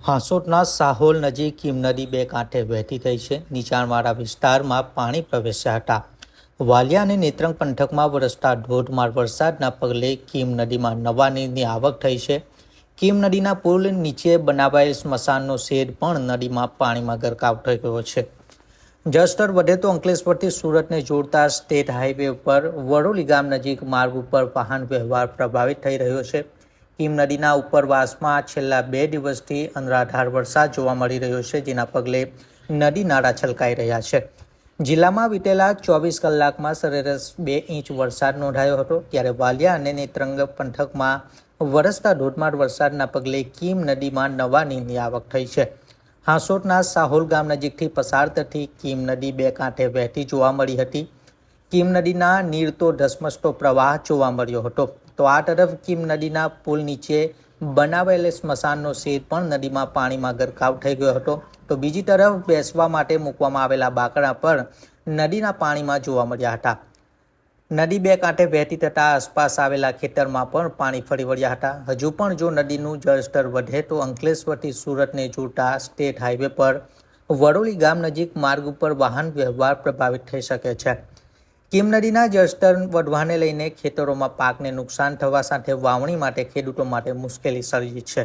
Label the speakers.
Speaker 1: હાંસોટના સાહોલ નજીક કીમ નદી બે કાંઠે વહેતી થઈ છે. નીચાણવાળા વિસ્તારમાં પાણી પ્રવેશ્યા હતા. વાલિયા અને નેત્રંગ પંથકમાં વરસતા ધોધમાર વરસાદના પગલે કીમ નદીમાં નવા નીરની આવક થઈ છે. કીમ નદીના પુલ નીચે બનાવાયેલ સ્મશાનનો શેડ પણ નદીમાં પાણીમાં ગરકાવ થઈ ગયો છે. જળસ્તર વધે તો અંકલેશ્વરથી સુરતને જોડતા સ્ટેટ હાઈવે ઉપર વડોલી ગામ નજીક માર્ગ ઉપર વાહન વ્યવહાર પ્રભાવિત થઈ રહ્યો છે. કીમ નદીના ઉપરવાસમાં છેલ્લા 2 દિવસથી અનરાધાર વરસાદ જોવા મળી રહ્યો છે, જેના પગલે નદી નાળા છલકાઈ રહ્યા છે. જિલ્લામાં વીતેલા 24 કલાકમાં સરેરાશ 2 ઇંચ વરસાદ નોંધાયો હતો, ત્યારે વાલિયા અને નેત્રંગ પંથકમાં વરસતા ધોધમાર વરસાદના પગલે કીમ નદીમાં નવા નીરની આવક થઈ છે. હાંસોટના સાહોલ ગામ નજીકથી પસાર થતી કીમ નદી બે કાંઠે વહેતી જોવા મળી હતી. કીમ નદીના નીર તો ધસમસતો પ્રવાહ જોવા મળ્યો હતો, તો આ તરફ કીમ નદીના પુલ નીચે બનાવેલ સ્મશાનનો શેડ પણ નદીમાં પાણીમાં ગરકાવ થઈ ગયો હતો, તો બીજી તરફ બેસવા માટે મૂકવામાં આવેલા બાકડા પર નદીના પાણીમાં જોવા મળ્યા હતા. નદી બે કાંઠે વહેતી થતાં આસપાસ આવેલા ખેતરમાં પણ પાણી ફરી વળ્યા હતા. હજુ પણ જો નદીનું જળસ્તર વધે તો અંકલેશ્વરથી સુરતને જોડતા સ્ટેટ હાઈવે પર વડોલી ગામ નજીક માર્ગ ઉપર વાહન વ્યવહાર પ્રભાવિત થઈ શકે છે. કીમ નદીના જળસ્તર વધવાને લઈને ખેતરોમાં પાકને નુકસાન થવા સાથે વાવણી માટે ખેડૂતો માટે મુશ્કેલી સર્જી છે.